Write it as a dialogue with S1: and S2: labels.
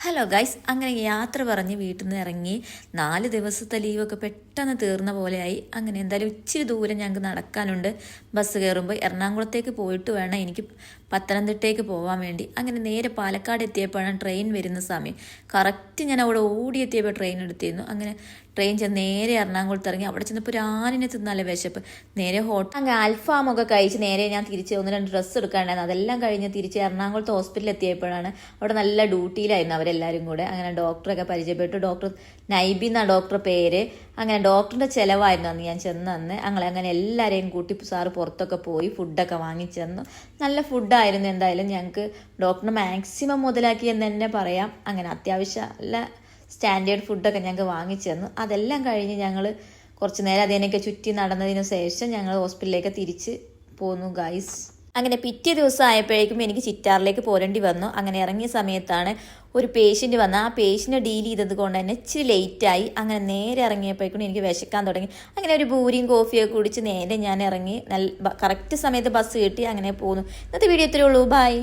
S1: Hello guys, അങ്ങനെ യാത്ര പറഞ്ഞ് വീട്ടിൽ നിന്ന് ഇറങ്ങി 4 ദിവസത്തെ ലീവൊക്കെ പെട്ടെന്ന് തീർന്ന പോലെയായി. അങ്ങനെ എന്തായാലും ഇച്ചിരി ദൂരം ഞങ്ങൾക്ക് നടക്കാനുണ്ട്. ബസ് കയറുമ്പോൾ എറണാകുളത്തേക്ക് പോയിട്ട് വേണം എനിക്ക് പത്തനംതിട്ടയ്ക്ക് പോകാൻ വേണ്ടി. അങ്ങനെ നേരെ പാലക്കാട് എത്തിയപ്പോഴാണ് ട്രെയിൻ വരുന്ന സമയം. കറക്റ്റ് ഞാൻ അവിടെ ഓടിയെത്തിയപ്പോൾ ട്രെയിൻ എടുത്തിരുന്നു. അങ്ങനെ ട്രെയിൻ ചെന്ന് നേരെ എറണാകുളത്ത് ഇറങ്ങി. അവിടെ ചെന്നപ്പോൾ ഒരു ആനിനെ തിന്നാലേ വിശപ്പ്. നേരെ അങ്ങനെ അൽഫാമൊക്കെ കഴിച്ച് നേരെ ഞാൻ തിരിച്ച് 1-2 ഡ്രസ്സ് എടുക്കാണ്ടായിരുന്നു. അതെല്ലാം കഴിഞ്ഞ് തിരിച്ച് എറണാകുളത്ത് ഹോസ്പിറ്റലിൽ എത്തിയപ്പോഴാണ് അവിടെ നല്ല ഡ്യൂട്ടിയിലായിരുന്നു അവരെല്ലാവരും കൂടെ. അങ്ങനെ ഡോക്ടറൊക്കെ പരിചയപ്പെട്ടു. ഡോക്ടർ നൈബി എന്നാണ് ഡോക്ടറുടെ പേര്. അങ്ങനെ ഡോക്ടറിൻ്റെ ചിലവായിരുന്നു അന്ന് ഞാൻ ചെന്നന്ന്. അങ്ങനെ എല്ലാവരെയും കൂട്ടി സാറ് പുറത്തൊക്കെ പോയി ഫുഡൊക്കെ വാങ്ങിച്ചെന്നു. നല്ല ഫുഡായിരുന്നു. എന്തായാലും ഞങ്ങൾക്ക് ഡോക്ടറിന് മാക്സിമം മുതലാക്കി എന്ന് തന്നെ പറയാം. അങ്ങനെ അത്യാവശ്യം നല്ല സ്റ്റാൻഡേർഡ് ഫുഡൊക്കെ ഞങ്ങൾക്ക് വാങ്ങിച്ചു തന്നു. അതെല്ലാം കഴിഞ്ഞ് ഞങ്ങൾ കുറച്ച് നേരം അതിനൊക്കെ ചുറ്റി നടന്നതിന് ശേഷം ഞങ്ങൾ ഹോസ്പിറ്റലിലേക്ക് തിരിച്ച് പോന്നു ഗൈസ്. അങ്ങനെ പിറ്റേ ദിവസം ആയപ്പോഴേക്കും എനിക്ക് ചിറ്റാറിലേക്ക് പോരേണ്ടി വന്നു. അങ്ങനെ ഇറങ്ങിയ സമയത്താണ് ഒരു പേഷ്യൻറ്റ് വന്നത്. ആ പേഷ്യൻറ്റ് ഡീൽ ചെയ്തത് കൊണ്ട് തന്നെ ഇച്ചിരി ലേറ്റായി. അങ്ങനെ നേരെ ഇറങ്ങിയപ്പോഴേക്കും എനിക്ക് വിശക്കാൻ തുടങ്ങി. അങ്ങനെ ഒരു ബൂരിയും കോഫിയൊക്കെ കുടിച്ച് നേരെ ഞാൻ ഇറങ്ങി. കറക്റ്റ് സമയത്ത് ബസ് കിട്ടി. അങ്ങനെ പോന്നു. ഇന്നത്തെ വീഡിയോ ഇത്രയേ ഉള്ളൂ. ബൈ.